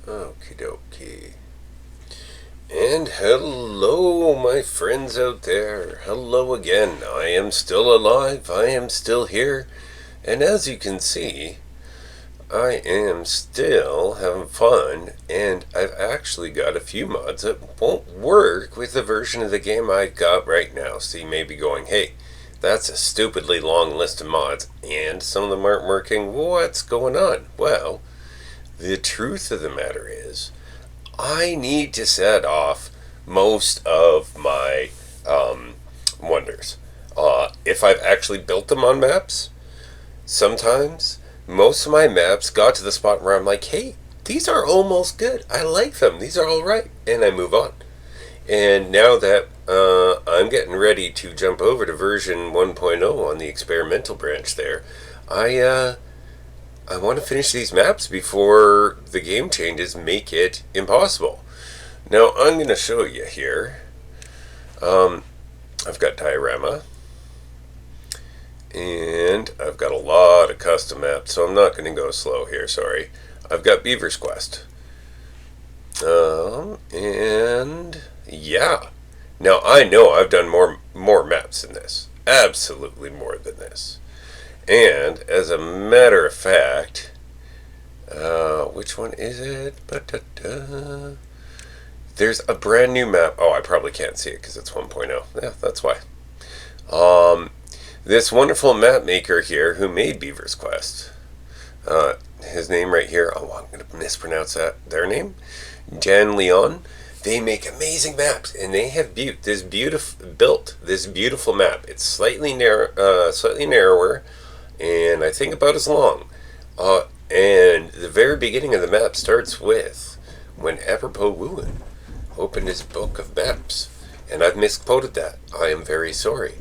Okie dokie. And hello, my friends out there. Hello again. I am still alive. I am still here. And as you can see, I am still having fun. And I've actually got a few mods that won't work with the version of the game I've got right now. So you may be going, hey, that's a stupidly long list of mods, and some of them aren't working. What's going on? Well, the truth of the matter is, I need to set off most of my wonders. If I've actually built them on maps, sometimes most of my maps got to the spot where I'm like, hey, these are almost good. I like them. These are all right. And I move on. And now that I'm getting ready to jump over to version 1.0 on the experimental branch there, I want to finish these maps before the game changes make it impossible. Now I'm going to show you here. I've got Diorama, and I've got a lot of custom maps, so I'm not going to go slow here, sorry. I've got Beaver's Quest. And yeah. Now I know I've done more maps than this. Absolutely more than this. And as a matter of fact, which one is it? Ba-da-da. There's a brand new map. Oh, I probably can't see it because it's 1.0. Yeah, that's why. This wonderful map maker here who made Beaver's Quest. His name right here. Oh, I'm going to mispronounce their name. Jan Leon. They make amazing maps, and they have built this beautiful map. It's slightly narrower, and I think about as long. And the very beginning of the map starts with when Apropos Wooin opened his book of maps, and I've misquoted that. I am very sorry,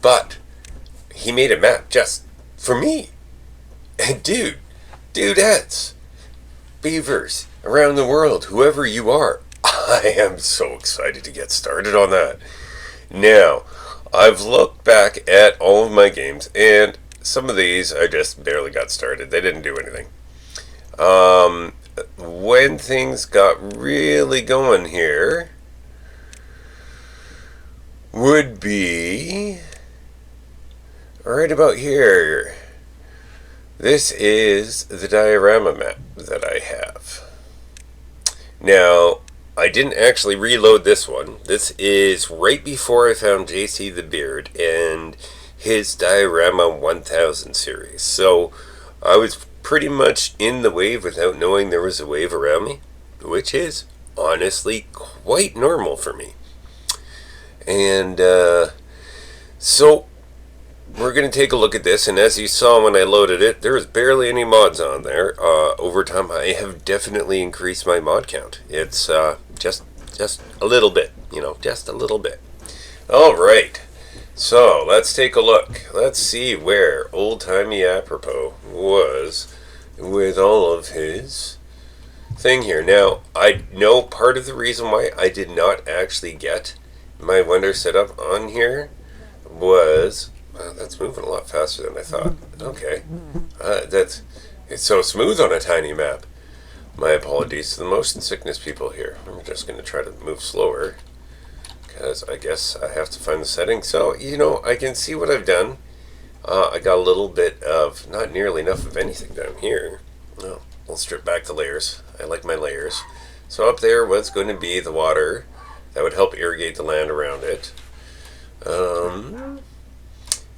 but he made a map just for me. And dudettes, beavers around the world, whoever you are, I am so excited to get started on that. Now, I've looked back at all of my games, and some of these I just barely got started. They didn't do anything. When things got really going here would be right about here. This is the diorama map that I have. Now, I didn't actually reload this one. This is right before I found JC the Beard and his Diorama 1000 series. So I was pretty much in the wave without knowing there was a wave around me, which is honestly quite normal for me. And so we're going to take a look at this, and as you saw when I loaded it, there is barely any mods on there. Over time, I have definitely increased my mod count. It's just a little bit, just a little bit. All right, so let's take a look. Let's see where old-timey Apropos was with all of his thing here. Now, I know part of the reason why I did not actually get my Wonder set up on here was... Wow, that's moving a lot faster than I thought. Okay. It's so smooth on a tiny map. My apologies to the motion sickness people here. I'm just going to try to move slower, because I guess I have to find the setting. So, I can see what I've done. I got a little bit of, not nearly enough of anything down here. Oh, we'll strip back the layers. I like my layers. So up there was going to be the water that would help irrigate the land around it.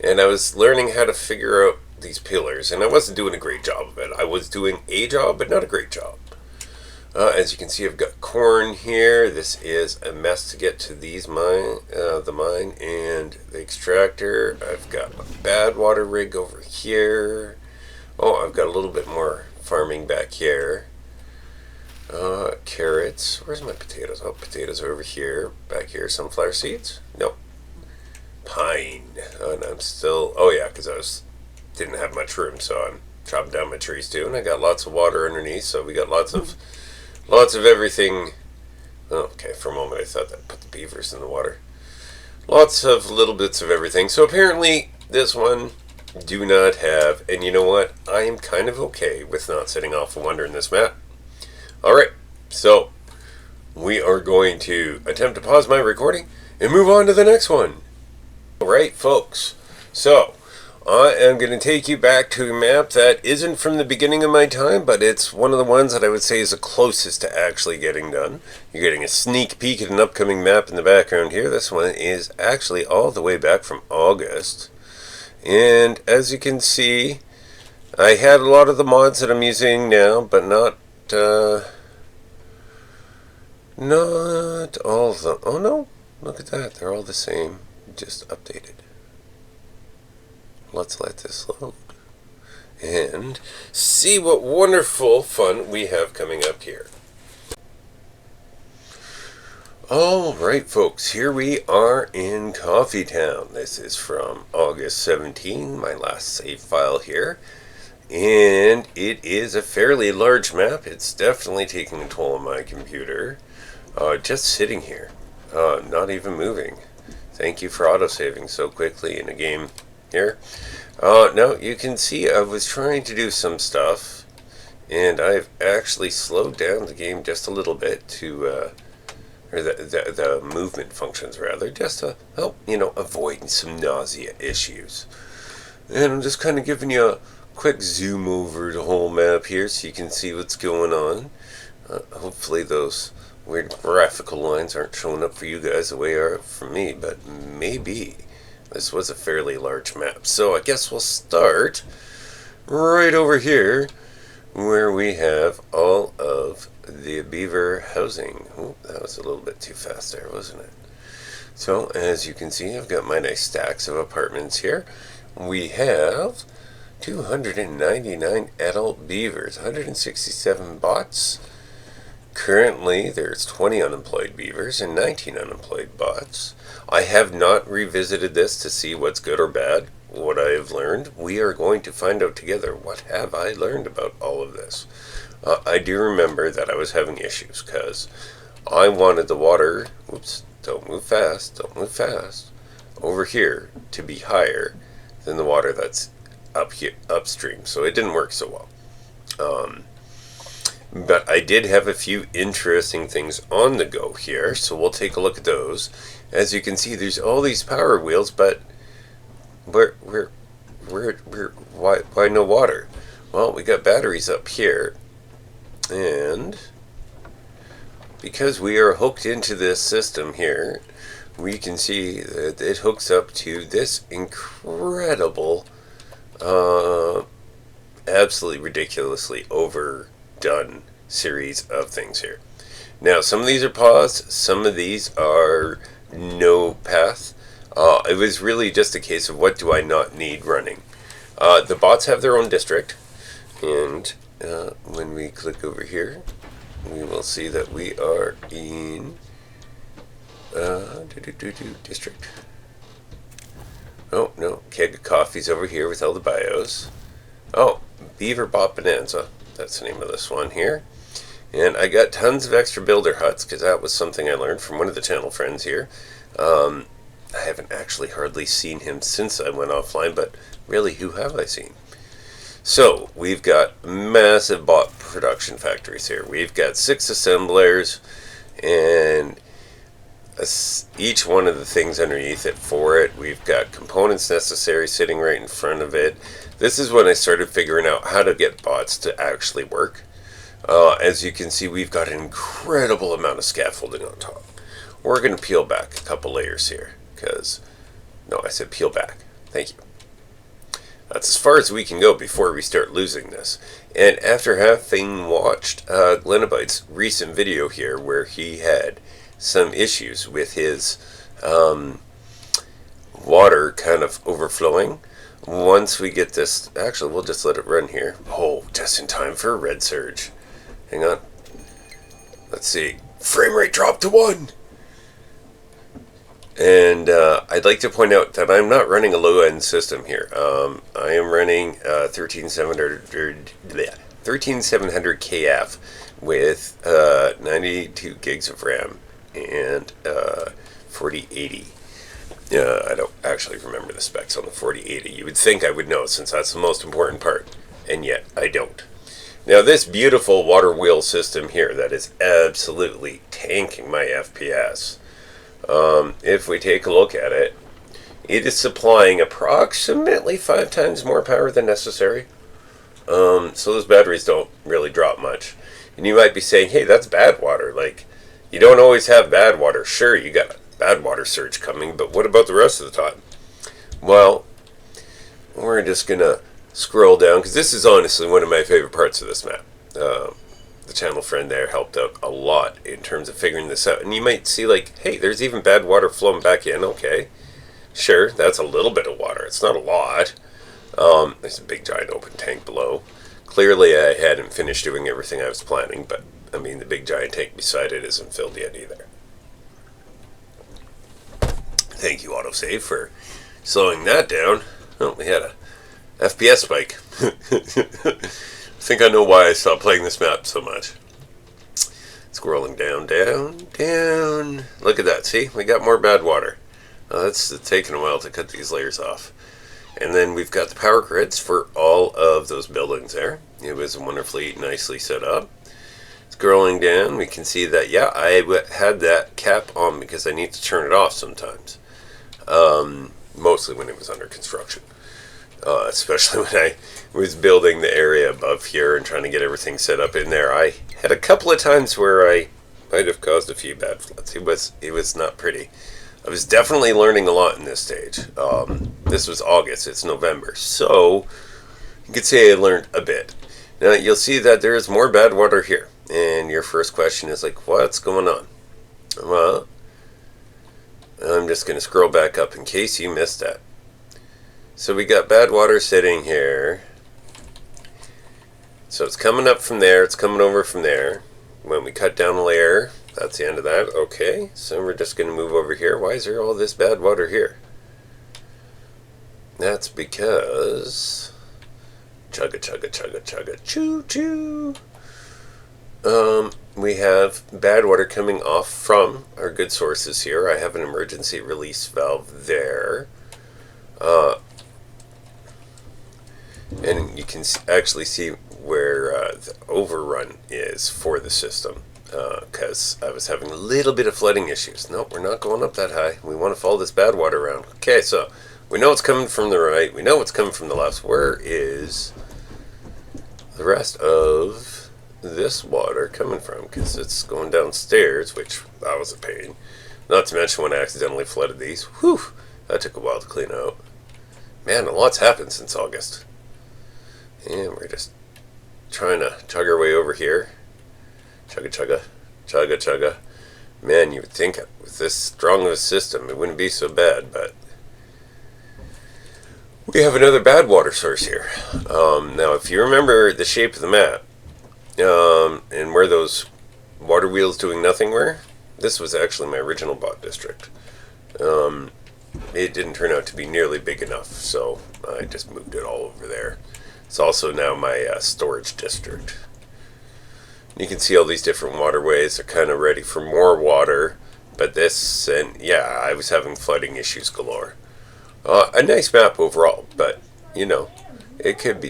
And I was learning how to figure out these pillars, and I wasn't doing a great job of it. I was doing a job, but not a great job. As you can see, I've got corn here. This is a mess to get to the mine and the extractor. I've got a bad water rig over here. Oh, I've got a little bit more farming back here. Carrots. Where's my potatoes? Oh, potatoes over here. Back here, sunflower seeds. Nope. Pine, and I'm still, because didn't have much room, so I'm chopping down my trees too, and I got lots of water underneath, so we got lots of everything. Okay, for a moment I thought that put the beavers in the water. Lots of little bits of everything. So apparently this one do not have, and you know what, I am kind of okay with not setting off a wonder in this map. Alright, so we are going to attempt to pause my recording and move on to the next one. Alright, folks, so I am going to take you back to a map that isn't from the beginning of my time, but it's one of the ones that I would say is the closest to actually getting done. You're getting a sneak peek at an upcoming map in the background here. This one is actually all the way back from August. And as you can see, I had a lot of the mods that I'm using now, but not all of them. Oh no, look at that, they're all the same, just updated. Let's let this load and see what wonderful fun we have coming up here. Alright folks, here we are in CoffeeTown. This is from August 17, my last save file here. And it is a fairly large map. It's definitely taking a toll on my computer. Just sitting here, not even moving. Thank you for autosaving so quickly in a game here. Now you can see I was trying to do some stuff, and I've actually slowed down the game just a little bit to or the movement functions rather, just to help, avoid some nausea issues. And I'm just kind of giving you a quick zoom over the whole map here so you can see what's going on. Hopefully those weird graphical lines aren't showing up for you guys the way they are for me, but maybe. This was a fairly large map. So I guess we'll start right over here where we have all of the beaver housing. Oh, that was a little bit too fast there, wasn't it? So as you can see, I've got my nice stacks of apartments here. We have 299 adult beavers, 167 bots. Currently, there's 20 unemployed beavers and 19 unemployed bots. I have not revisited this to see what's good or bad, what I have learned. We are going to find out together what have I learned about all of this. I do remember that I was having issues because I wanted the water, oops, don't move fast, over here to be higher than the water that's up here, upstream, so it didn't work so well. But I did have a few interesting things on the go here, so we'll take a look at those. As you can see, there's all these power wheels, but why no water? Well, we got batteries up here, and because we are hooked into this system here, we can see that it hooks up to this incredible, absolutely ridiculously overdone series of things here. Now, some of these are paused, some of these are no path. It was really just a case of what do I not need running. The bots have their own district, and when we click over here, we will see that we are in district. Oh no, keg of coffee's over here with all the bios. Oh, Beaver Bot Bonanza, that's the name of this one here. And I got tons of extra builder huts because that was something I learned from one of the channel friends here. I haven't actually hardly seen him since I went offline, but really, who have I seen? So, we've got massive bot production factories here. We've got 6 assemblers, and each one of the things underneath it for it. We've got components necessary sitting right in front of it. This is when I started figuring out how to get bots to actually work. As you can see, we've got an incredible amount of scaffolding on top. We're going to peel back a couple layers here, because, no, I said peel back. Thank you. That's as far as we can go before we start losing this. And after having watched Glenabite's recent video here, where he had some issues with his water kind of overflowing, once we get this, actually, we'll just let it run here. Oh, just in time for a red surge. Hang on. Let's see. Frame rate dropped to 1. And I'd like to point out that I'm not running a low-end system here. I am running 13700 KF with 92 gigs of RAM and 4080. I don't actually remember the specs on the 4080. You would think I would know since that's the most important part, and yet I don't. Now this beautiful water wheel system here that is absolutely tanking my FPS. If we take a look at it, it is supplying approximately 5 times more power than necessary. So those batteries don't really drop much. And you might be saying, hey, that's bad water. Like, you don't always have bad water. Sure, you got a bad water surge coming, but what about the rest of the time? Well, we're just going to scroll down, because this is honestly one of my favorite parts of this map. The channel friend there helped out a lot in terms of figuring this out. And you might see, like, hey, there's even bad water flowing back in. Okay, sure, that's a little bit of water. It's not a lot. There's a big giant open tank below. Clearly I hadn't finished doing everything I was planning, but I mean the big giant tank beside it isn't filled yet either. Thank you, autosave, for slowing that down. Oh, we had a FPS spike. I think I know why I stopped playing this map so much. Scrolling down, down, down. Look at that, see? We got more bad water. That's taking a while to cut these layers off. And then we've got the power grids for all of those buildings there. It was wonderfully, nicely set up. Scrolling down, we can see that, yeah, I had that cap on because I need to turn it off sometimes. Mostly when it was under construction. Especially when I was building the area above here and trying to get everything set up in there. I had a couple of times where I might have caused a few bad floods. It was not pretty. I was definitely learning a lot in this stage. This was August, it's November, so you could say I learned a bit. Now you'll see that there is more bad water here, and your first question is like, what's going on? Well, I'm just going to scroll back up in case you missed that. So we got bad water sitting here. So it's coming up from there, it's coming over from there. When we cut down a layer, that's the end of that. Okay, so we're just going to move over here. Why is there all this bad water here? That's because... Chugga, chugga, chugga, chugga, choo, choo. We have bad water coming off from our good sources here. I have an emergency release valve there. And you can actually see where the overrun is for the system. Because I was having a little bit of flooding issues. Nope, we're not going up that high. We want to follow this bad water around. Okay, so we know it's coming from the right. We know it's coming from the left. Where is the rest of this water coming from? Because it's going downstairs, which that was a pain. Not to mention when I accidentally flooded these. Whew, that took a while to clean out. Man, a lot's happened since August. And we're just trying to chug our way over here. Chugga, chugga, chugga, chugga. Man, you would think with this strong of a system, it wouldn't be so bad, but we have another bad water source here. Now, if you remember the shape of the map, and where those water wheels doing nothing were, this was actually my original bot district. It didn't turn out to be nearly big enough, so I just moved it all over there. It's also now my storage district. You can see all these different waterways are kind of ready for more water, but this, and yeah, I was having flooding issues galore. A nice map overall, but you know, it could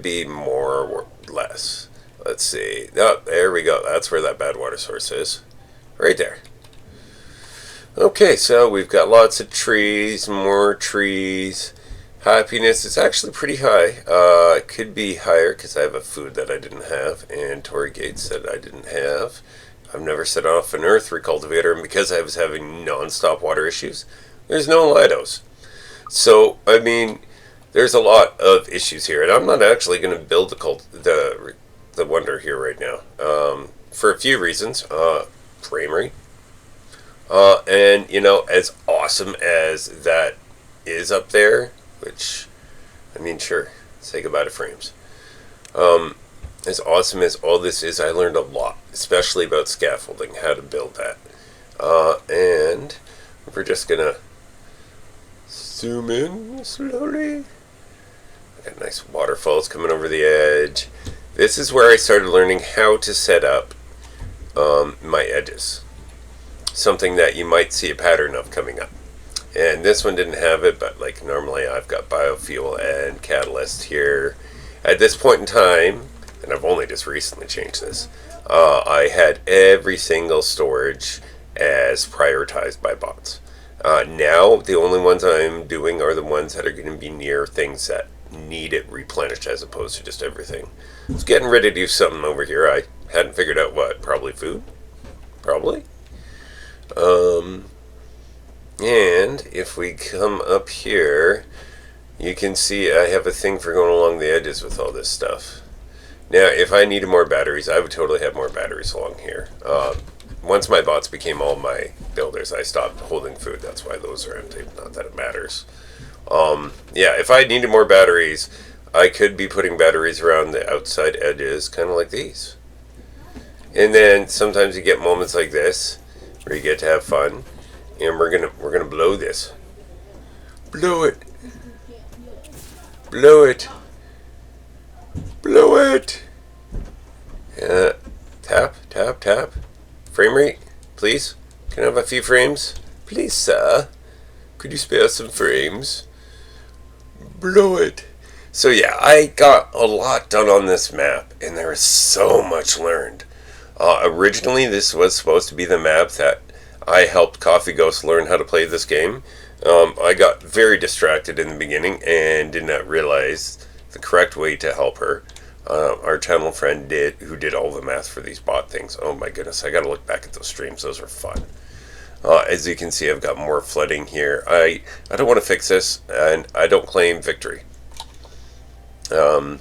be more or less. Let's see. Oh, there we go. That's where that bad water source is, right there. Okay, so we've got lots of trees, more trees. Happiness is actually pretty high. It could be higher because I have a food that I didn't have and Torii gates that I didn't have. I've never set off an earth recultivator, and because I was having non-stop water issues, there's no Lidos. So, I mean, there's a lot of issues here, and I'm not actually going to build the wonder here right now. For a few reasons. Frame rate. And, you know, as awesome as that is up there, which, I mean, sure, say goodbye to frames. As awesome as all this is, I learned a lot, especially about scaffolding, how to build that. And we're just gonna zoom in slowly. Got nice waterfalls coming over the edge. This is where I started learning how to set up my edges. Something that you might see a pattern of coming up. And this one didn't have it, but like normally I've got biofuel and catalyst here. At this point in time, and I've only just recently changed this, I had every single storage as prioritized by bots. Now, the only ones I'm doing are the ones that are going to be near things that need it replenished as opposed to just everything. I was getting ready to do something over here. I hadn't figured out what. Probably food? Probably. And if we come up here, you can see I have a thing for going along the edges with all this stuff. Now, if I needed more batteries, I would totally have more batteries along here. Once my bots became all my builders, I stopped holding food. That's why those are empty. Not that it matters. Yeah, if I needed more batteries, I could be putting batteries around the outside edges, kind of like these. And then sometimes you get moments like this where you get to have fun, and we're gonna blow this. Blow it. Blow it. Blow it. Tap, tap, tap. Frame rate, please. Can I have a few frames? Please, sir. Could you spare some frames? Blow it. So yeah, I got a lot done on this map, and there was so much learned. Originally, this was supposed to be the map that I helped Coffee Ghost learn how to play this game. I got very distracted in the beginning and did not realize the correct way to help her. Our channel friend who did all the math for these bot things. Oh my goodness, I gotta look back at those streams. Those were fun. As you can see, I've got more flooding here. I don't want to fix this, and I don't claim victory. Oh,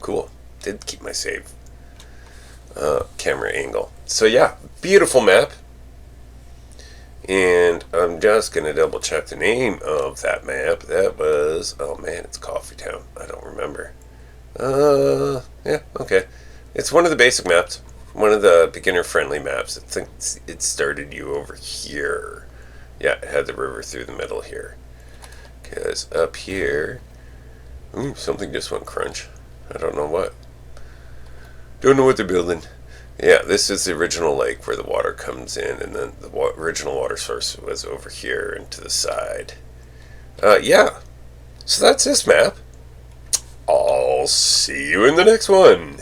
cool. Did keep my save camera angle. So yeah, beautiful map. And I'm just going to double check the name of that map. That was, oh man, it's CoffeeTown. I don't remember. Yeah, okay. It's one of the basic maps. One of the beginner-friendly maps. I think it started you over here. Yeah, it had the river through the middle here. Because up here... Ooh, something just went crunch. I don't know what. Don't know what they're building. Yeah, this is the original lake where the water comes in, and then the original water source was over here and to the side. Yeah. So that's this map. I'll see you in the next one.